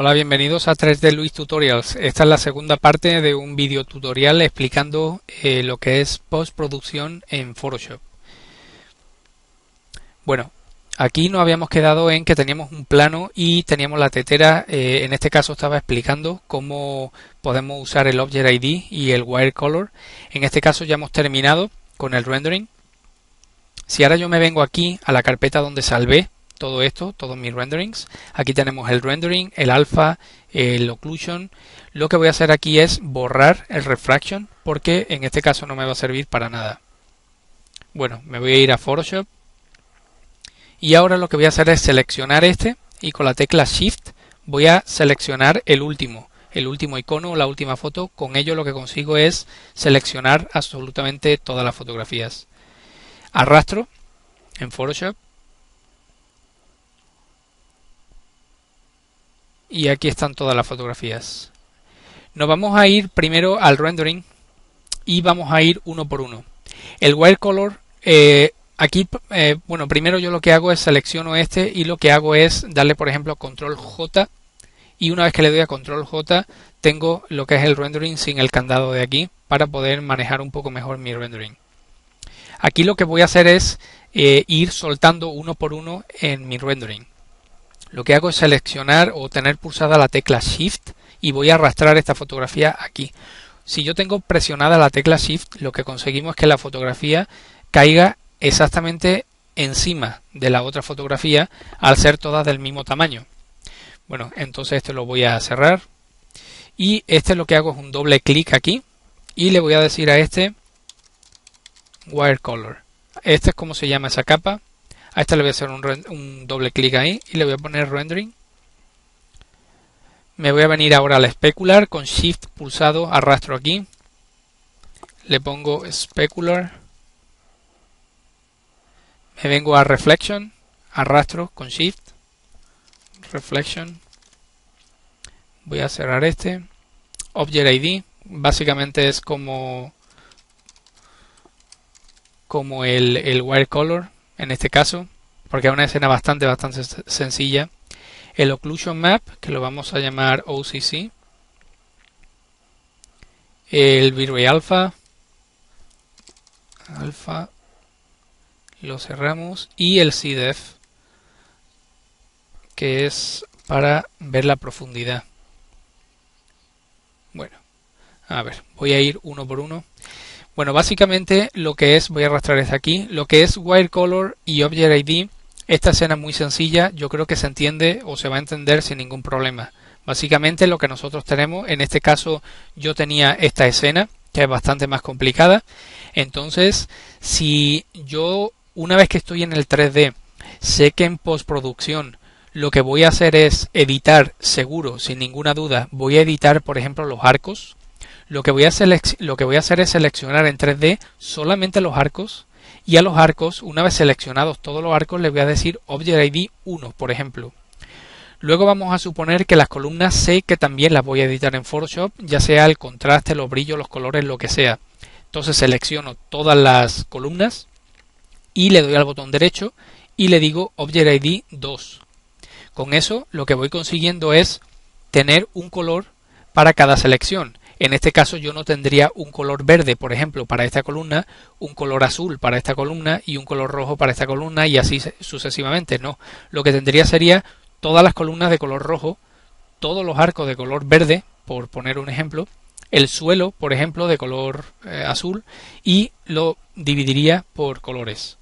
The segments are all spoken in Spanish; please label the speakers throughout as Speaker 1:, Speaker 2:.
Speaker 1: Hola, bienvenidos a 3D Luis Tutorials. Esta es la segunda parte de un vídeo tutorial explicando lo que es postproducción en Photoshop. Bueno, aquí nos habíamos quedado en que teníamos un plano y teníamos la tetera. En este caso estaba explicando cómo podemos usar el Object ID y el Wire Color. En este caso ya hemos terminado con el rendering. Si ahora yo me vengo aquí a la carpeta donde salvé todo esto, todos mis renderings, aquí tenemos el rendering, el alpha, el occlusion. Lo que voy a hacer aquí es borrar el refraction porque en este caso no me va a servir para nada. Bueno, me voy a ir a Photoshop y ahora lo que voy a hacer es seleccionar este y con la tecla Shift voy a seleccionar el último icono, la última foto. Con ello lo que consigo es seleccionar absolutamente todas las fotografías. Arrastro en Photoshop y aquí están todas las fotografías. Nos vamos a ir primero al rendering y vamos a ir uno por uno. El Wire Color, bueno, primero yo lo que hago es selecciono este y lo que hago es darle, por ejemplo, Control J, y una vez que le doy a Control J tengo lo que es el rendering sin el candado de aquí para poder manejar un poco mejor mi rendering. Aquí lo que voy a hacer es ir soltando uno por uno en mi rendering. Lo que hago es seleccionar o tener pulsada la tecla Shift y voy a arrastrar esta fotografía aquí. Si yo tengo presionada la tecla Shift, lo que conseguimos es que la fotografía caiga exactamente encima de la otra fotografía al ser todas del mismo tamaño. Bueno, entonces este lo voy a cerrar y este lo que hago es un doble clic aquí y le voy a decir a este Wire Color. Este es como se llama esa capa. A esta le voy a hacer un doble clic ahí y le voy a poner rendering. Me voy a venir ahora al specular con Shift pulsado, arrastro aquí. Le pongo specular. Me vengo a reflection, arrastro con Shift. Reflection. Voy a cerrar este. Object ID. Básicamente es como el Wire Color. En este caso, porque es una escena bastante sencilla. El Occlusion Map, que lo vamos a llamar OCC. El Bitrate Alpha. Lo cerramos. Y el CDF, que es para ver la profundidad. Bueno, a ver, voy a ir uno por uno. Bueno, básicamente lo que es, voy a arrastrar esto aquí, lo que es Wire Color y Object ID, esta escena es muy sencilla, yo creo que se entiende o se va a entender sin ningún problema. Básicamente lo que nosotros tenemos, en este caso yo tenía esta escena, que es bastante más complicada, entonces si yo una vez que estoy en el 3D, sé que en postproducción lo que voy a hacer es editar seguro, sin ninguna duda, voy a editar por ejemplo los arcos. Lo que voy a hacer es seleccionar en 3D solamente los arcos y a los arcos, una vez seleccionados todos los arcos, les voy a decir Object ID 1, por ejemplo. Luego vamos a suponer que las columnas sé que también las voy a editar en Photoshop, ya sea el contraste, los brillos, los colores, lo que sea. Entonces selecciono todas las columnas y le doy al botón derecho y le digo Object ID 2. Con eso lo que voy consiguiendo es tener un color para cada selección. En este caso yo no tendría un color verde, por ejemplo, para esta columna, un color azul para esta columna y un color rojo para esta columna y así sucesivamente. No, lo que tendría sería todas las columnas de color rojo, todos los arcos de color verde, por poner un ejemplo, el suelo, por ejemplo, de color azul y lo dividiría por colores.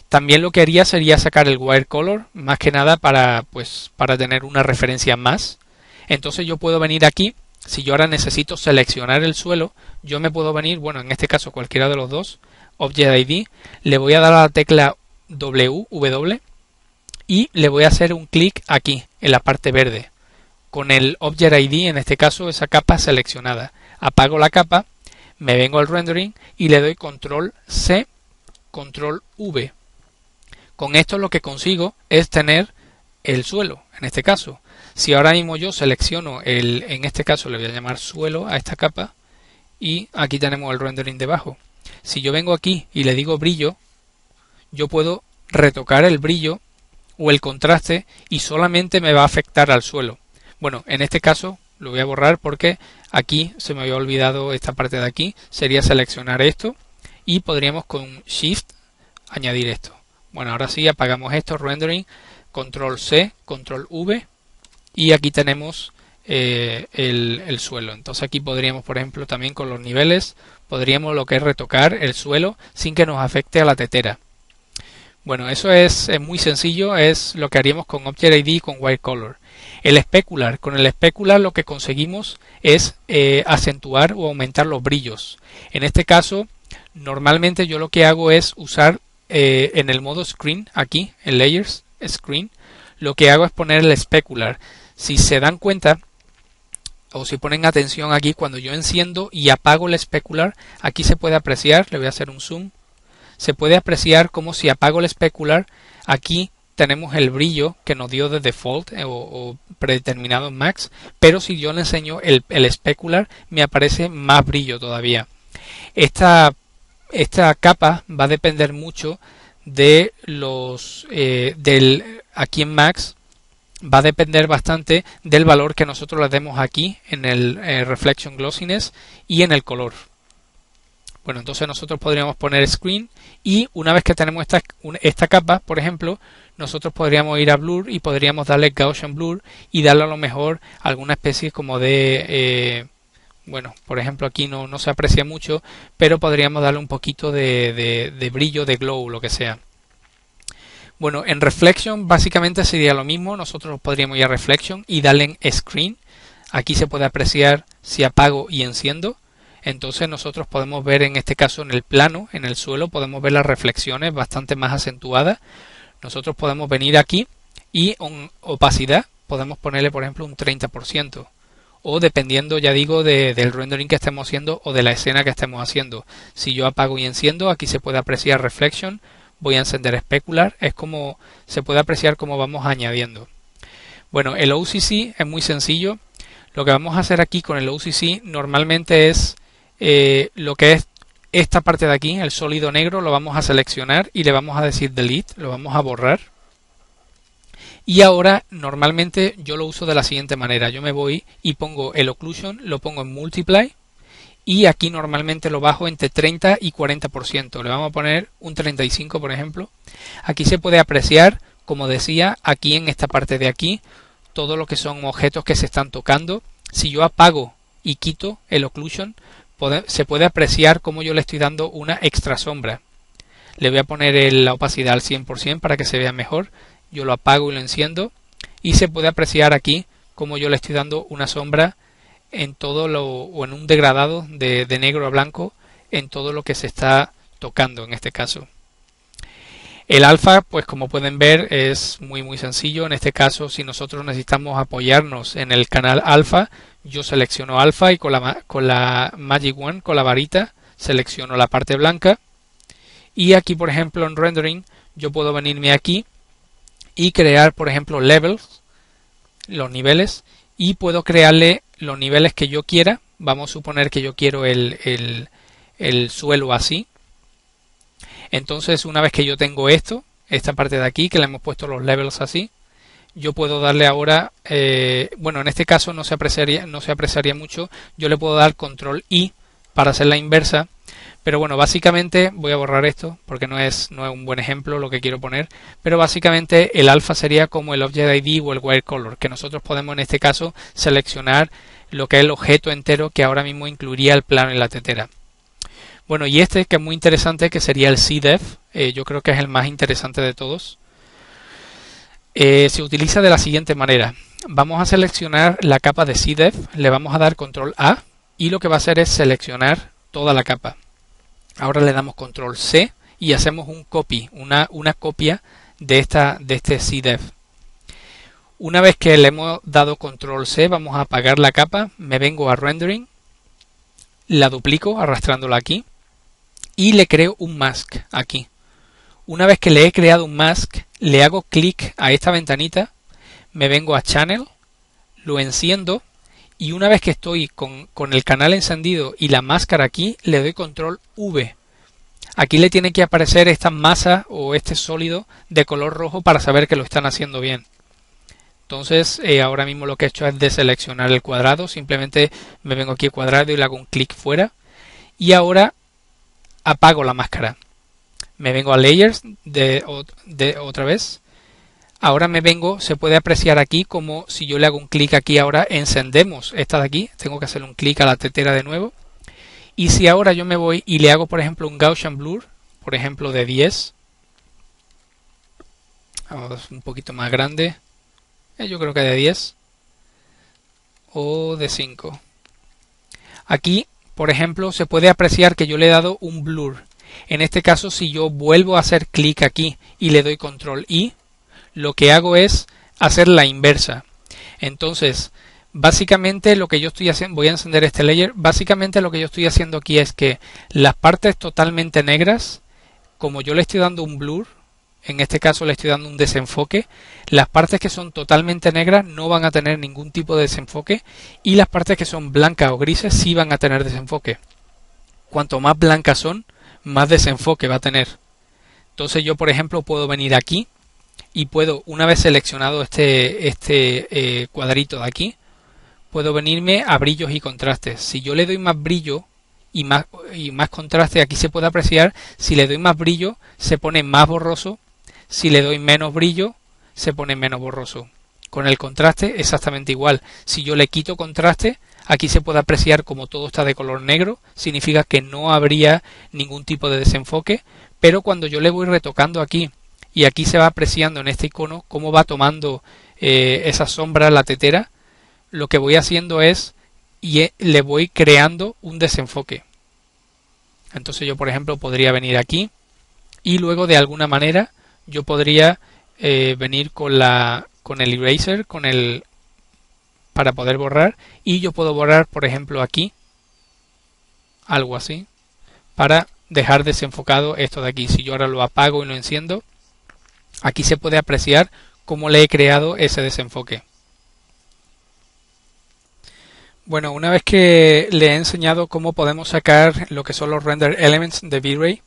Speaker 1: También lo que haría sería sacar el Wire Color, más que nada para tener una referencia más. Entonces yo puedo venir aquí. Si yo ahora necesito seleccionar el suelo, yo me puedo venir, bueno, en este caso cualquiera de los dos, Object ID, le voy a dar a la tecla W y le voy a hacer un clic aquí, en la parte verde, con el Object ID, en este caso esa capa seleccionada. Apago la capa, me vengo al rendering y le doy Control C, Control V. Con esto lo que consigo es tener el suelo, en este caso. Si ahora mismo yo selecciono en este caso le voy a llamar suelo a esta capa y aquí tenemos el rendering debajo. Si yo vengo aquí y le digo brillo, yo puedo retocar el brillo o el contraste y solamente me va a afectar al suelo. Bueno, en este caso lo voy a borrar porque aquí se me había olvidado esta parte de aquí. Sería seleccionar esto y podríamos con Shift añadir esto. Bueno, ahora sí, apagamos esto, rendering, control C, control V y aquí tenemos el suelo. Entonces aquí podríamos, por ejemplo, también con los niveles, podríamos lo que es retocar el suelo sin que nos afecte a la tetera. Bueno, eso es muy sencillo, es lo que haríamos con Object ID y con White Color. El Specular, con el Specular lo que conseguimos es acentuar o aumentar los brillos. En este caso, normalmente yo lo que hago es usar en el modo Screen, aquí, en Layers, Screen, lo que hago es poner el Specular. Si se dan cuenta, o si ponen atención aquí, cuando yo enciendo y apago el Specular, aquí se puede apreciar, le voy a hacer un zoom, se puede apreciar como si apago el Specular, aquí tenemos el brillo que nos dio de default o predeterminado en Max, pero si yo le enseño el Specular me aparece más brillo todavía. Esta capa va a depender mucho de aquí en Max, va a depender bastante del valor que nosotros le demos aquí en el Reflection Glossiness y en el color. Bueno, entonces nosotros podríamos poner Screen y una vez que tenemos esta capa, por ejemplo, nosotros podríamos ir a Blur y podríamos darle Gaussian Blur y darle a lo mejor alguna especie como de... bueno, por ejemplo aquí no se aprecia mucho, pero podríamos darle un poquito de brillo, de glow, lo que sea. Bueno, en Reflection básicamente sería lo mismo, nosotros podríamos ir a Reflection y darle en Screen. Aquí se puede apreciar si apago y enciendo. Entonces nosotros podemos ver en este caso en el plano, en el suelo, podemos ver las reflexiones bastante más acentuadas. Nosotros podemos venir aquí y en opacidad podemos ponerle por ejemplo un 30%. O dependiendo, ya digo, del rendering que estemos haciendo o de la escena que estemos haciendo. Si yo apago y enciendo, aquí se puede apreciar Reflection. Voy a encender Specular. Es como se puede apreciar cómo vamos añadiendo. Bueno, el OCC es muy sencillo. Lo que vamos a hacer aquí con el OCC normalmente es lo que es esta parte de aquí, el sólido negro, lo vamos a seleccionar y le vamos a decir delete, lo vamos a borrar. Y ahora normalmente yo lo uso de la siguiente manera, yo me voy y pongo el occlusion, lo pongo en multiply y aquí normalmente lo bajo entre 30 y 40%, le vamos a poner un 35 por ejemplo. Aquí se puede apreciar, como decía, aquí en esta parte de aquí, todo lo que son objetos que se están tocando. Si yo apago y quito el occlusion, se puede apreciar cómo yo le estoy dando una extra sombra. Le voy a poner la opacidad al 100% para que se vea mejor. Yo lo apago y lo enciendo y se puede apreciar aquí cómo yo le estoy dando una sombra en todo o en un degradado de negro a blanco en todo lo que se está tocando en este caso. El alfa, pues como pueden ver, es muy sencillo. En este caso, si nosotros necesitamos apoyarnos en el canal alfa, yo selecciono alfa y con la Magic Wand, con la varita, selecciono la parte blanca. Y aquí, por ejemplo, en rendering, yo puedo venirme aquí y crear, por ejemplo, levels, los niveles, y puedo crearle los niveles que yo quiera. Vamos a suponer que yo quiero el suelo así. Entonces, una vez que yo tengo esta parte de aquí, que le hemos puesto los levels así, yo puedo darle ahora, bueno, en este caso no se apreciaría mucho, yo le puedo dar control I para hacer la inversa, pero bueno, básicamente, voy a borrar esto porque no es un buen ejemplo lo que quiero poner, pero básicamente el alfa sería como el Object ID o el White Color, que nosotros podemos en este caso seleccionar lo que es el objeto entero que ahora mismo incluiría el plano y la tetera. Bueno, y este que es muy interesante, que sería el CDEF, yo creo que es el más interesante de todos. Se utiliza de la siguiente manera. Vamos a seleccionar la capa de CDEF, le vamos a dar control A y lo que va a hacer es seleccionar toda la capa. Ahora le damos control C y hacemos un copy, una copia de este CDEF. Una vez que le hemos dado control C, vamos a apagar la capa, me vengo a rendering, la duplico arrastrándola aquí y le creo un mask aquí. Una vez que le he creado un mask, le hago clic a esta ventanita, me vengo a Channel, lo enciendo y una vez que estoy con el canal encendido y la máscara aquí, le doy control V. Aquí le tiene que aparecer esta masa o este sólido de color rojo para saber que lo están haciendo bien. Entonces ahora mismo lo que he hecho es deseleccionar el cuadrado, simplemente me vengo aquí al cuadrado y le hago un clic fuera y ahora apago la máscara. Me vengo a Layers de otra vez. Ahora me vengo, se puede apreciar aquí como si yo le hago un clic aquí ahora encendemos esta de aquí. Tengo que hacer un clic a la tetera de nuevo. Y si ahora yo me voy y le hago por ejemplo un Gaussian Blur, por ejemplo de 10. Vamos un poquito más grande. Yo creo que de 10. O de 5. Aquí, por ejemplo, se puede apreciar que yo le he dado un blur. En este caso, si yo vuelvo a hacer clic aquí y le doy control I, lo que hago es hacer la inversa. Entonces, básicamente lo que yo estoy haciendo, voy a encender este layer, básicamente lo que yo estoy haciendo aquí es que las partes totalmente negras, como yo le estoy dando un blur, en este caso le estoy dando un desenfoque, las partes que son totalmente negras no van a tener ningún tipo de desenfoque y las partes que son blancas o grises sí van a tener desenfoque. Cuanto más blancas son, más desenfoque va a tener. Entonces yo, por ejemplo, puedo venir aquí y puedo, una vez seleccionado este cuadrito de aquí, puedo venirme a brillos y contrastes. Si yo le doy más brillo y más contraste, aquí se puede apreciar, si le doy más brillo se pone más borroso, si le doy menos brillo se pone menos borroso. Con el contraste exactamente igual. Si yo le quito contraste, aquí se puede apreciar como todo está de color negro, significa que no habría ningún tipo de desenfoque, pero cuando yo le voy retocando aquí, y aquí se va apreciando en este icono cómo va tomando esa sombra la tetera, lo que voy haciendo es le voy creando un desenfoque. Entonces yo, por ejemplo, podría venir aquí y luego de alguna manera yo podría venir con el eraser, para poder borrar, y yo puedo borrar, por ejemplo, aquí algo así para dejar desenfocado esto de aquí. Si yo ahora lo apago y lo enciendo, aquí se puede apreciar cómo le he creado ese desenfoque. Bueno, una vez que le he enseñado cómo podemos sacar lo que son los render elements de V-Ray,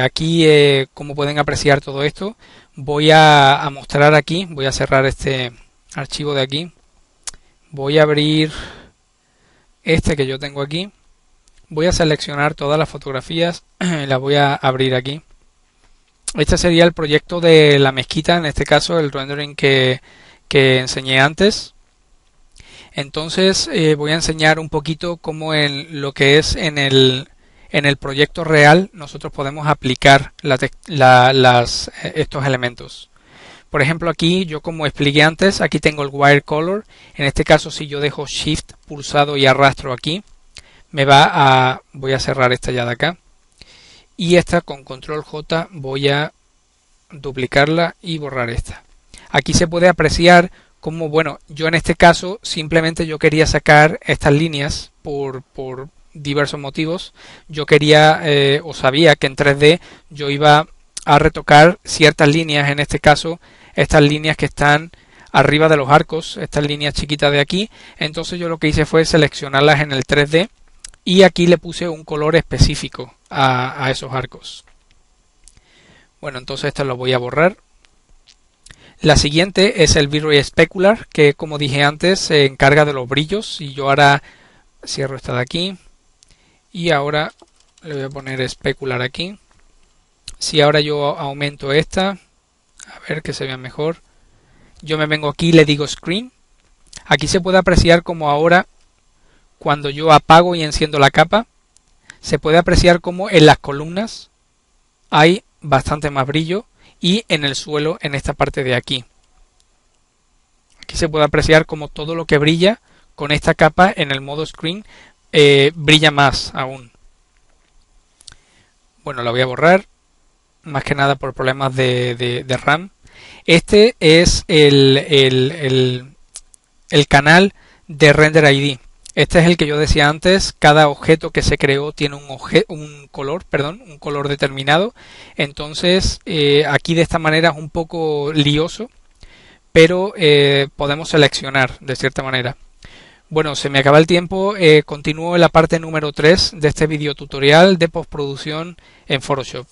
Speaker 1: aquí como pueden apreciar todo esto, voy a mostrar aquí, voy a cerrar este archivo de aquí, voy a abrir este que yo tengo aquí, voy a seleccionar todas las fotografías, las voy a abrir aquí. Este sería el proyecto de la mezquita, en este caso el rendering que enseñé antes. Entonces voy a enseñar un poquito cómo lo que es en el proyecto real nosotros podemos aplicar estos elementos. Por ejemplo, aquí yo, como expliqué antes, aquí tengo el wire color. En este caso, si yo dejo shift pulsado y arrastro aquí, voy a cerrar esta ya de acá. Y esta con control J voy a duplicarla y borrar esta. Aquí se puede apreciar como, bueno, yo en este caso simplemente yo quería sacar estas líneas por diversos motivos. Yo quería o sabía que en 3D yo iba a retocar ciertas líneas, en este caso estas líneas que están arriba de los arcos, estas líneas chiquitas de aquí. Entonces yo lo que hice fue seleccionarlas en el 3D y aquí le puse un color específico a esos arcos. Bueno, entonces esto lo voy a borrar. La siguiente es el V-Ray Specular, que como dije antes se encarga de los brillos, y yo ahora cierro esta de aquí y ahora le voy a poner Specular aquí. Si ahora yo aumento esta, a ver que se vea mejor, yo me vengo aquí y le digo Screen. Aquí se puede apreciar como ahora cuando yo apago y enciendo la capa, se puede apreciar como en las columnas hay bastante más brillo y en el suelo, en esta parte de aquí. Aquí se puede apreciar como todo lo que brilla con esta capa en el modo Screen brilla más aún. Bueno, la voy a borrar, más que nada por problemas de RAM. Este es el canal de Render ID. Este es el que yo decía antes, cada objeto que se creó tiene un color determinado. Entonces aquí de esta manera es un poco lioso, pero podemos seleccionar de cierta manera. Bueno, se me acaba el tiempo, continúo en la parte número 3 de este video tutorial de postproducción en Photoshop.